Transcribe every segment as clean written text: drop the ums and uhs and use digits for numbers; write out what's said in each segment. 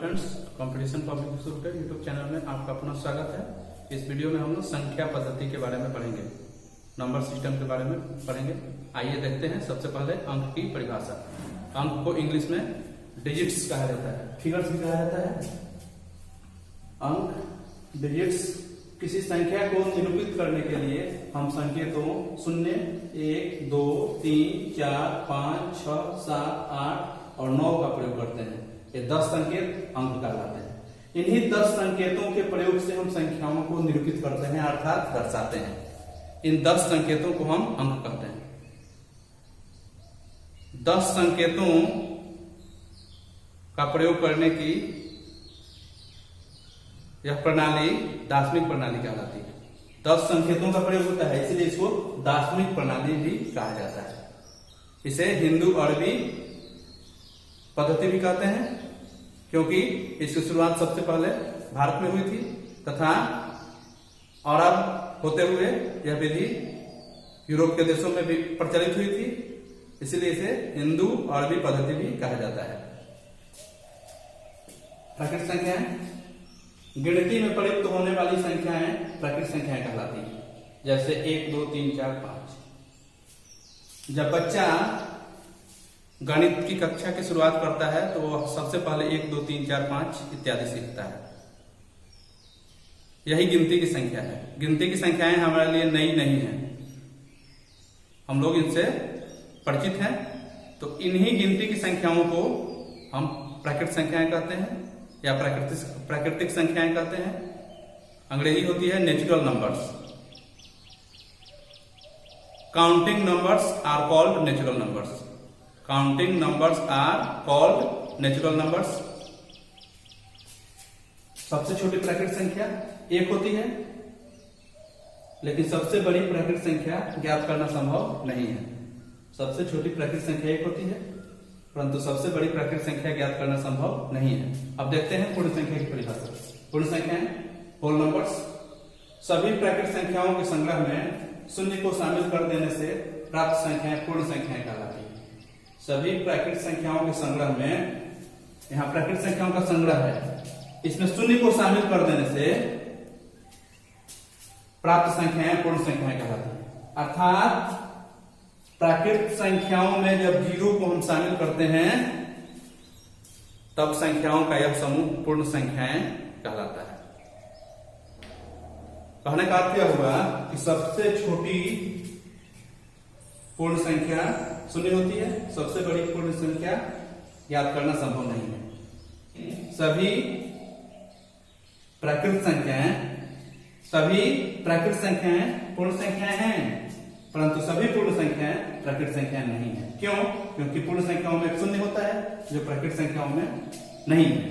Friends, competition public school के YouTube channel में आपका अपना स्वागत है। इस वीडियो में हम लोग संख्या पद्धति के बारे में पढ़ेंगे, नंबर सिस्टम के बारे में पढ़ेंगे। आइए देखते हैं। सबसे पहले अंक की परिभाषा। अंक को इंग्लिश में डिजिट्स कहा जाता है, फिगर्स भी कहा जाता है। अंक डिजिट्स, किसी संख्या को निरूपित करने के लिए हम संकेतों 0, 1, 2, 3, 4, 5, 6, 7, 8 और 9 का प्रयोग करते हैं। ये 10 संकेत अंक कहलाते हैं। इन्हीं 10 संकेतों के प्रयोग से हम संख्याओं को निरूपित करते हैं, अर्थात दर्शाते हैं। इन 10 संकेतों को हम अंक कहते हैं। 10 संकेतों का प्रयोग करने की यह प्रणाली दार्शनिक प्रणाली कहलाती है। 10 संकेतों का प्रयोग होता है, इसलिए इसको दार्शनिक प्रणाली भी कहा जाता है। इसे हिंदू अरबी पद्धति भी कहते हैं, क्योंकि इसकी शुरुआत सबसे पहले भारत में हुई थी तथा और अब होते हुए यह विधि यूरोप के देशों में भी प्रचलित हुई थी, इसलिए इसे हिंदू अरबी पद्धति भी कहा जाता है। प्राकृत संख्याएं, गिनती में प्रयुक्त होने वाली संख्याएं प्राकृत संख्याएं कहलाती हैं। जैसे 1, 2, 3, 4, 5। जब बच्चा गणित की कक्षा की शुरुआत करता है तो वह सबसे पहले 1, 2, 3, 4, 5 इत्यादि सीखता है। यही गिनती की संख्या है। गिनती की संख्याएं हमारे लिए नई नहीं है, हम लोग इनसे परिचित हैं। तो इन्हीं गिनती की संख्याओं को हम प्राकृत संख्याएं कहते हैं या प्राकृतिक संख्याएं कहते हैं। अंग्रेजी होती है natural numbers. Counting numbers are called natural numbers. Counting numbers are called natural numbers. सबसे छोटी प्राकृतिक संख्या 1 होती है, लेकिन सबसे बड़ी प्राकृतिक संख्या ज्ञात करना संभव नहीं है। सबसे छोटी प्राकृतिक संख्या 1 होती है, परंतु सबसे बड़ी प्राकृतिक संख्या ज्ञात करना संभव नहीं है। अब देखते हैं पूर्ण संख्या की परिभाषा। पूर्ण संख्याएं, होल नंबर्स, सभी प्राकृतिक संख्याओं के संग्रह में शून्य को शामिल कर देने से प्राप्त संख्याएं पूर्ण संख्याएं कहलाती है। सभी प्राकृतिक संख्याओं के संग्रह में, यहाँ प्राकृतिक संख्याओं का संग्रह है, इसमें शून्य को शामिल कर देने से प्राप्त संख्याएं पूर्ण संख्याएं कहलाती है। अर्थात प्राकृतिक संख्याओं में जब 0 को हम शामिल करते हैं तब संख्याओं का यह समूह पूर्ण संख्याएं कहलाता है। कहने का अर्थ यह हुआ कि सबसे छोटी पूर्ण संख्या 0 होती है, सबसे बड़ी पूर्ण संख्या ज्ञात करना संभव नहीं है। सभी प्राकृतिक संख्याएं पूर्ण संख्याएं हैं, परंतु सभी पूर्ण संख्याएं प्राकृतिक संख्याएं नहीं है। क्यों? क्योंकि पूर्ण संख्याओं में 0 होता है जो प्राकृतिक संख्याओं में नहीं है।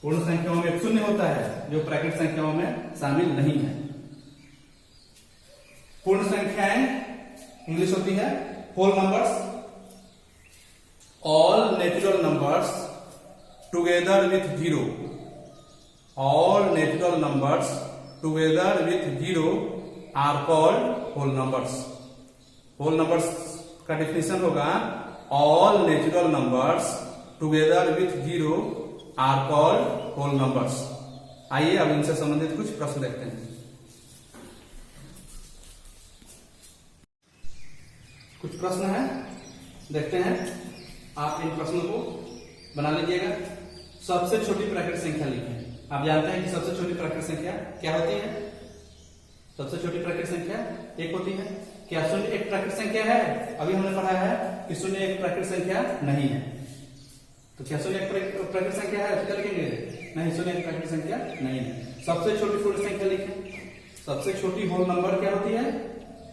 पूर्ण संख्याओं में 0 होता है जो प्राकृतिक संख्याओं में शामिल नहीं है। पूर्ण संख्याएं इंग्लिश होती है whole numbers. All natural numbers together with 0। All natural numbers together with 0 are called whole numbers. Whole numbers का डेफिनेशन होगा all natural numbers together with 0 are called whole numbers. आइए अब इनसे संबंधित कुछ प्रश्न देखते हैं। कुछ प्रश्न है, देखते हैं। आप इन प्रश्नों को बना लीजिएगा। सबसे छोटी प्राकृतिक संख्या लिखें। आप जानते हैं कि सबसे छोटी प्राकृतिक संख्या क्या होती है? सबसे छोटी प्राकृतिक संख्या 1 होती है। क्या 0 एक प्राकृतिक संख्या है? अभी हमने पढ़ा है कि 0 एक प्राकृतिक संख्या नहीं है। तो क्या 0 एक प्राकृतिक संख्या है? क्या लिखेंगे? नहीं, 0 एक प्राकृतिक संख्या नहीं है। सबसे छोटी पूर्ण संख्या लिखें। सबसे छोटी होल नंबर क्या होती है?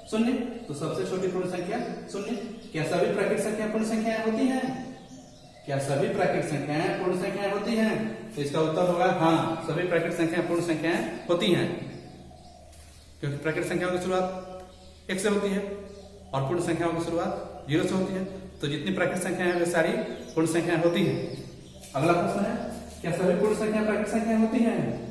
0। तो सबसे छोटी पूर्ण संख्या 0। क्या सभी प्राकृतिक संख्या पूर्ण संख्याएं होती हैं? क्या सभी प्राकृतिक संख्याएं पूर्ण संख्याएं होती हैं? तो इसका उत्तर होगा हाँ, सभी प्राकृतिक संख्याएं पूर्ण संख्याएं होती हैं, क्योंकि प्राकृतिक संख्याओं की शुरुआत 1 से होती है और पूर्ण संख्याओं की शुरुआत 0 से होती है। तो जितनी प्राकृतिक संख्याएं हैं वे सारी पूर्ण संख्याएं होती हैं। अगला प्रश्न है, क्या सभी पूर्ण संख्याएं प्राकृतिक संख्याएं होती हैं?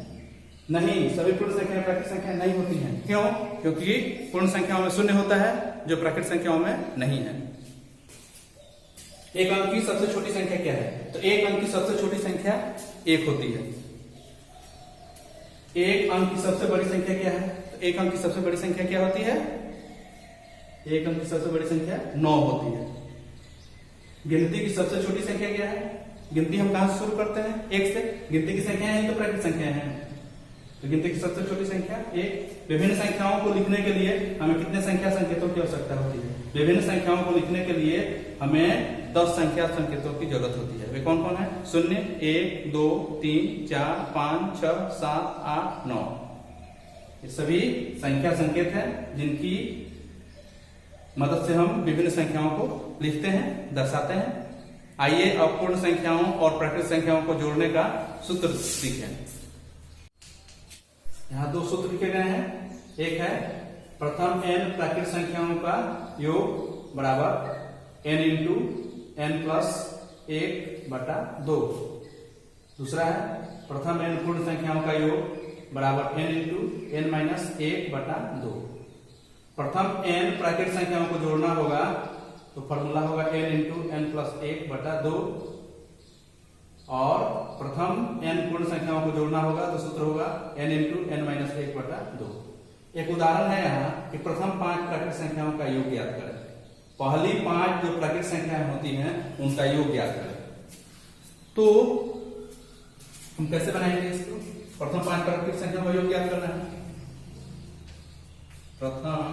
नहीं, सभी पूर्ण संख्याएं प्राकृतिक संख्याएं नहीं होती हैं। क्यों? क्योंकि पूर्ण संख्याओं में 0 होता है जो प्राकृतिक संख्याओं में नहीं है। एक अंक की सबसे छोटी संख्या क्या है? तो एक अंक की सबसे छोटी संख्या 1 होती है। एक अंक की सबसे बड़ी संख्या क्या है? तो एक अंक की सबसे बड़ी संख्या क्या होती है? एक अंक की सबसे बड़ी संख्या 9 होती है। गिनती की सबसे छोटी संख्या क्या है? गिनती हम कहां से शुरू करते हैं? 1 से। गिनती की संख्याएं हैं तो प्राकृत संख्याएं हैं, तो गिनती की सबसे छोटी संख्या 1। विभिन्न संख्याओं को लिखने के लिए हमें कितने संख्या संकेतों की आवश्यकता होती है? विभिन्न संख्याओं को लिखने के लिए हमें 10 संख्या संकेतों की जरूरत होती है। वे कौन कौन है? 0, 1, 2, 3, 4, 5, 6, 7, 8, 9। ये सभी संख्या संकेत हैं जिनकी मदद से हम विभिन्न संख्याओं को लिखते हैं, दर्शाते हैं। आइए अब पूर्ण संख्याओं और प्राकृत संख्याओं को जोड़ने का सूत्र सीखें। यहाँ 2 सूत्र लिखे गए हैं। एक है प्रथम n प्राकृत संख्याओं का योग बराबर n इंटू n प्लस 1/2। दूसरा है प्रथम n पूर्ण संख्याओं का योग बराबर n इंटू n माइनस 1/2। प्रथम n प्राकृत संख्याओं को जोड़ना होगा तो फॉर्मूला होगा n इंटू n प्लस 1/2, और प्रथम n पूर्ण संख्याओं को जोड़ना होगा तो सूत्र होगा n इंटू n माइनस 1/2। एक उदाहरण है यहाँ कि प्रथम 5 प्राकृत संख्याओं का योग ज्ञात करें। पहली 5 जो प्राकृत संख्याएं होती हैं उनका योग ज्ञात करें। तो हम कैसे बनाएंगे इसको? प्रथम 5 प्राकृत संख्याओं का योग ज्ञात करना है। प्रथम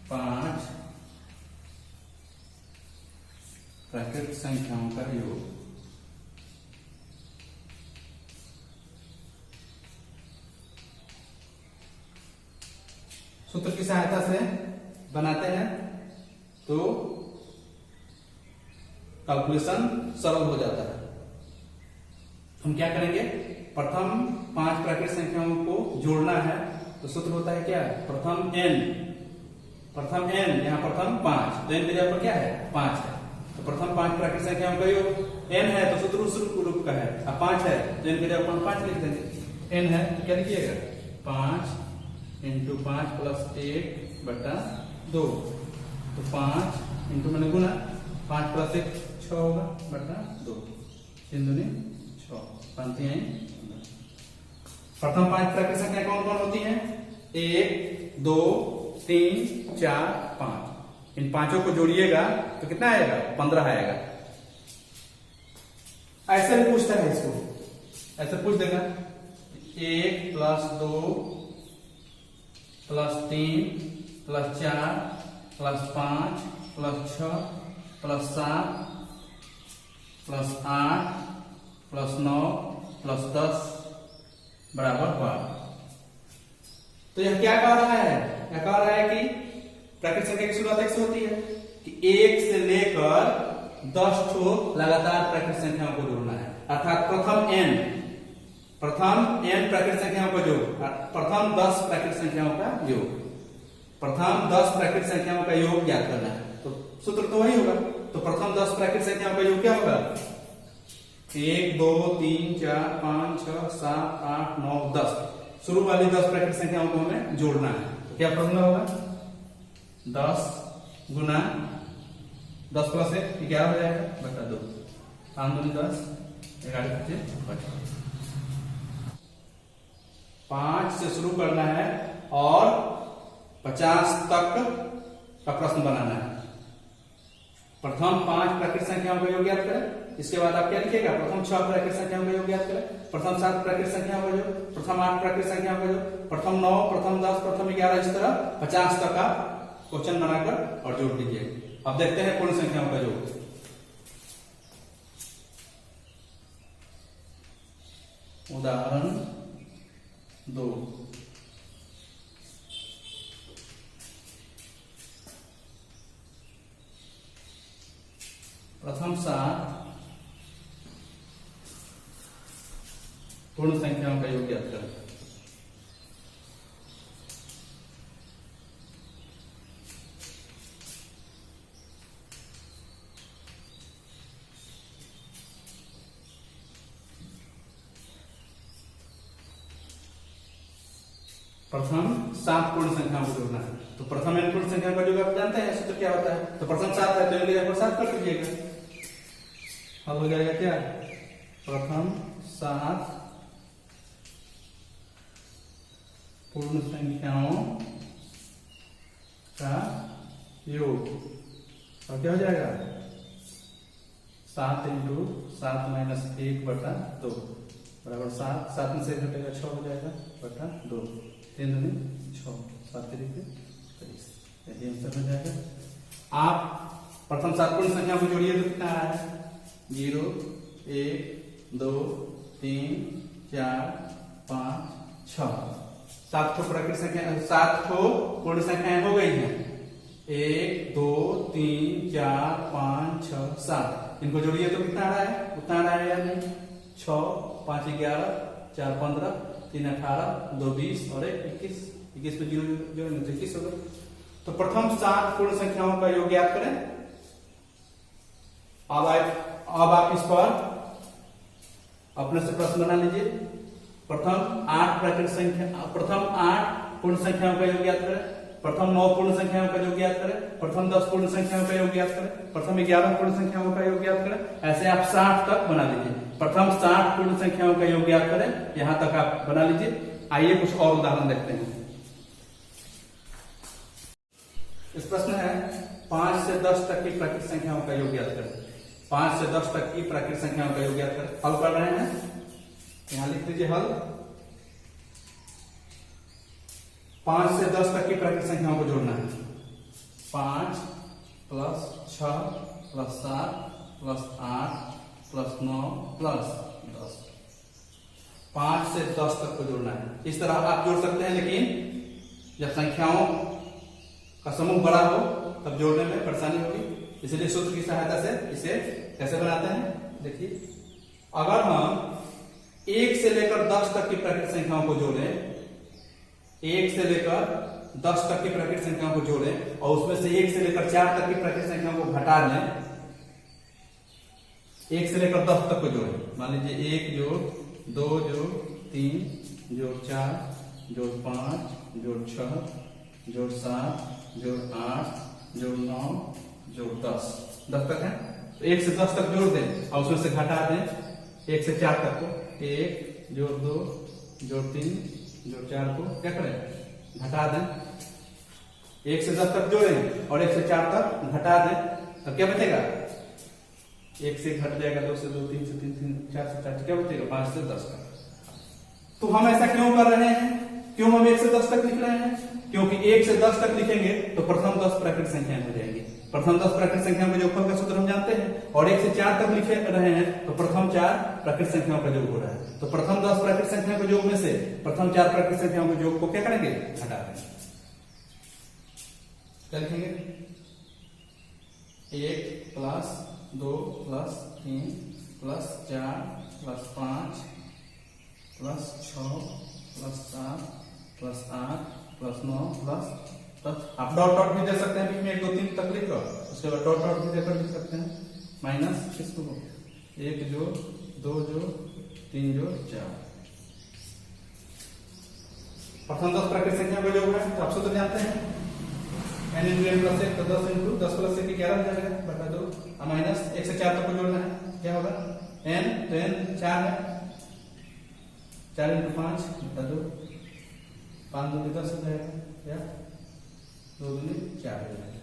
5 प्राकृत संख्याओं का योग। सूत्र की सहायता से बनाते हैं तो कैलकुलेशन सरल हो जाता है। हम क्या करेंगे? प्रथम 5 प्राकृत संख्याओं को जोड़ना है तो सूत्र होता है क्या? प्रथम n, यहाँ प्रथम 5, तो n की जगह पर क्या है? 5 है। तो प्रथम 5 प्राकृत संख्याओं का योग n है तो सूत्र उस रूप का है। अब 5 है तो n की जगह पर 5 लिख देंगे। n है तो क्या लिखिएगा? 5 इंटू 5 प्लस 1/2। तो 5 इंटू मैंने गुना 5 प्लस 1 6 होगा /2। 3 दूनी 6, 5 3 प्रथम 5 प्राकृत संख्या कौन कौन होती हैं? 1, 2, 3, 4, 5। इन पांचों को जोड़िएगा तो कितना आएगा? 15 आएगा। ऐसे भी पूछता है इसको, ऐसे पूछ देगा 1 plus 2 plus 3 plus 4 plus 5 plus 6 plus 7 plus 8 plus 9 plus 10 बराबर 12। तो यह क्या कह रहा है? यह कह रहा है कि प्राकृत संख्या की शुरुआत 1 से होती है कि 1 से लेकर 10 ठो लगातार प्राकृत संख्याओं को जोड़ना है। अर्थात प्रथम n प्राकृत संख्याओं का योग, प्रथम 10 प्राकृत संख्याओं का योग, प्रथम 10 प्राकृत संख्याओं का योग ज्ञात करना है। तो सूत्र तो वही होगा। तो प्रथम 10 प्राकृत संख्याओं का योग क्या होगा? 1, 2, 3, 4, 5, 6, 7, 8, 9, 10। शुरू वाली 10 प्राकृत संख्याओं को हमें जोड़ना है। तो क्या फॉर्मूला होगा? 10 गुना 10 प्लस 1 11 हो जाएगा /2। 5 दूनी 10, 11 25। 5 से शुरू करना है और 50 तक का प्रश्न बनाना है। प्रथम 5 प्राकृत संख्याओं का योग ज्ञात करें। इसके बाद आप क्या लिखिएगा? प्रथम 6 प्राकृत संख्याओं का योग ज्ञात करें, प्रथम 7 प्राकृत संख्याओं का योग, प्रथम 8 प्राकृत संख्याओं का योग, प्रथम 9, प्रथम 10, प्रथम 11, इस तरह 50 तक का क्वेश्चन बनाकर और जोड़ दीजिए। अब देखते हैं पूर्ण संख्याओं का योग। उदाहरण 2। प्रथम 7 पूर्ण संख्याओं का योग ज्ञात करें। प्रथम 7 पूर्ण संख्याओं को जोड़ना है। तो प्रथम एन पूर्ण संख्या का योग आप जानते हैं सूत्र क्या होता है, तो प्रथम 7 है तो एन की जगह पर 7 कर दीजिएगा, हल हो जाएगा क्या, प्रथम 7 पूर्ण संख्याओं का योग, और क्या हो जाएगा 7 इंटू 7 माइनस 1/2 बराबर 7, 7 में से घटेगा 6 हो जाएगा बटा 2, 3 दूनी 6, 7 तरीके 23, यही आंसर हो जाएगा। आप प्रथम 7 पूर्ण संख्या को जोड़िए तो कितना आ रहा है, 0 1 2 3 4 5 6, 7 ठो प्राकृतिक संख्या, 7 ठो पूर्ण संख्याएं हो गई हैं, 1 2 3 4 5 6 7, इनको जोड़िए तो कितना आ रहा है, उतना आ रहा है या नहीं, 6 5 11 4 15 3 18 2 20 और 1 21, 21 पे 0 जोड़ेंगे तो 21 होगा। तो प्रथम 7 पूर्ण संख्याओं का योग ज्ञात करें। अब आप इस पर अपने से प्रश्न बना लीजिए। प्रथम 8 प्राकृतिक संख्या, प्रथम 8 पूर्ण संख्याओं का योग ज्ञात करें, प्रथम 9 पूर्ण संख्याओं का योग ज्ञात करें, प्रथम 10 पूर्ण संख्याओं का योग ज्ञात करें, प्रथम 11 पूर्ण संख्याओं का योग ज्ञात करें, ऐसे आप 60 तक बना लीजिए। प्रथम 60 पूर्ण संख्याओं का योग ज्ञात करें, यहां तक आप बना लीजिए। आइए कुछ और उदाहरण देखते हैं। इस प्रश्न है 5 से 10 तक की प्राकृतिक संख्याओं का योग ज्ञात करें। 5 से 10 तक की प्राकृतिक संख्याओं का योग ज्ञात करें। हल कर रहे हैं, यहां लिख दीजिए हल। 5 से 10 तक की प्राकृतिक संख्याओं को जोड़ना है। 5 plus 6 plus 7 plus 8 plus 9 plus 10, 5 से 10 तक को जोड़ना है। इस तरह आप जोड़ सकते हैं, लेकिन जब संख्याओं का समूह बड़ा हो तब जोड़ने में परेशानी होगी, इसलिए सूत्र की सहायता से इसे कैसे बनाते हैं, देखिए। अगर हम 1 से लेकर 10 तक की प्राकृतिक संख्याओं को जोड़ें, 1 से लेकर 10 तक की प्राकृतिक संख्याओं को जोड़ें और उसमें से 1 से लेकर 4 तक की प्राकृतिक संख्याओं को घटा लें, 1 से लेकर 10 तक को जोड़ें। मान लीजिए 1 जोड़ 2 जोड़ 3 जोड़ 4 जोड़ 5 जोड़ 6 जोड़ 7 जोड़ 8 जोड़ 9 जोड़ 10 तक है। तो 1 से 10 तक जोड़ दें और उसमें से घटा दें 1 से 4 तक को। 1 जोड़ 2 जोड़ 3 जोड़ 4 को क्या करें, घटा दें। 1 से 10 तक जोड़ें और 1 से 4 तक घटा दें, तो क्या बचेगा, 1 से घट जाएगा, 2 से 2, 3 से 3, 4 से 4, क्या बचेगा 5 से 10 तक। तो हम ऐसा क्यों कर रहे हैं, क्यों हम 1 से 10 तक लिख रहे हैं, क्योंकि 1 से 10 तक लिखेंगे तो प्रथम 10 प्राकृतिक संख्याएं हो जाएंगी। प्रथम 10 प्राकृतिक संख्याओं के योगफल का सूत्र हम जानते हैं, और 1 से 4 तक लिखे रहे हैं तो प्रथम 4 प्राकृतिक संख्याओं का योग हो रहा है। तो प्रथम 10 प्राकृतिक संख्याओं के योग में से प्रथम 4 प्राकृतिक संख्याओं के योग को क्या करेंगे, घटा देंगे। क्या लिखेंगे, 1 plus 2 plus 3 plus 4 plus 5 plus 6 plus 7 plus 8 plus 9 plus 10। आप डॉट डॉट भी दे सकते हैं बीच में, 1 2 3 तक लिखकर, उसके बाद डॉट डॉट भी देकर लिख सकते हैं। माइनस किसको, 1 जोड़ 2 जोड़ 3 जोड़ 4। प्रथम 10 प्राकृतिक संख्या का योग है, तो आप सूत्र जानते हैं, n इंटू n प्लस 1, तो 10 इंटू 10 प्लस 1 11 हो जाएगा बटा 2, माइनस 1 से 4 तक को जोड़ना है, क्या होगा n, तो n 4 है, 4 इंटू 5 बटा 2, 5 दूनी 10 हो जाएगा, क्या 2 दूनी 4 हो जाएगा,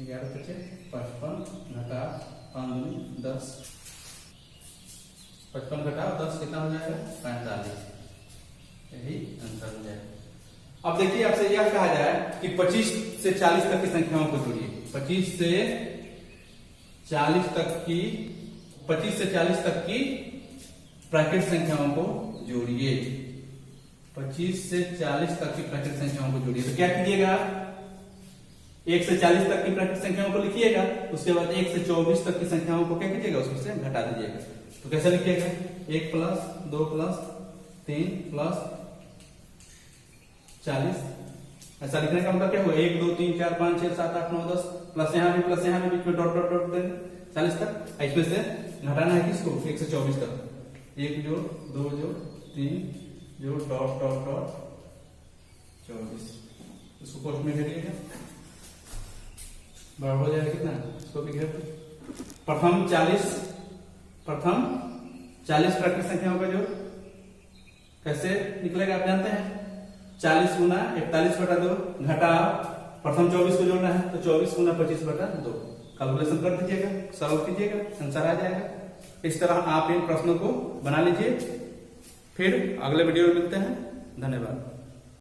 11 बचे 55 घटा 5 दूनी 10, 55 घटा 10 कितना हो जाएगा 45, यही आंसर हो जाएगा। अब देखिए आपसे यह कहा जाए कि 25 से 40 तक की संख्याओं को जोड़िए। 25 से 40 तक की प्राकृतिक संख्याओं को जोड़िए। 25 से 40 तक की प्राकृतिक संख्याओं को जोड़िए। तो क्या कीजिएगा, 1 से 40 तक की प्राकृतिक संख्याओं को लिखिएगा, उसके बाद 1 से 24 तक की संख्याओं को क्या कीजिएगा, उसमें से घटा दीजिएगा। तो कैसे लिखिएगा, 1 प्लस 2 प्लस 3 प्लस 40, ऐसा लिखने का मतलब क्या हुआ, 1 2 3 4 5 6 7 8 9 10 प्लस यहाँ भी बीच में डॉट डॉट डॉट देंगे 40 तक। इसमें से घटाना है किसको, 1 से 24 तक, 1 जोड़ 2 जोड़ 3 जोड़ डॉट डॉट डॉट 24, इसको कोष्ठ में घेरिएगा, बराबर हो जाएगा कितना, इसको भी घेर दो। प्रथम 40 प्राकृतिक संख्याओं का जोड़ कैसे निकलेगा आप जानते हैं। 40 गुना 41/2 घटाओ, प्रथम 24 को जोड़ना है तो 24 गुना 25/2 कैलकुलेशन कर दीजिएगा, सॉल्व कीजिएगा, आंसर आ जाएगा। इस तरह आप इन प्रश्नों को बना लीजिए। फिर अगले वीडियो में मिलते हैं। धन्यवाद।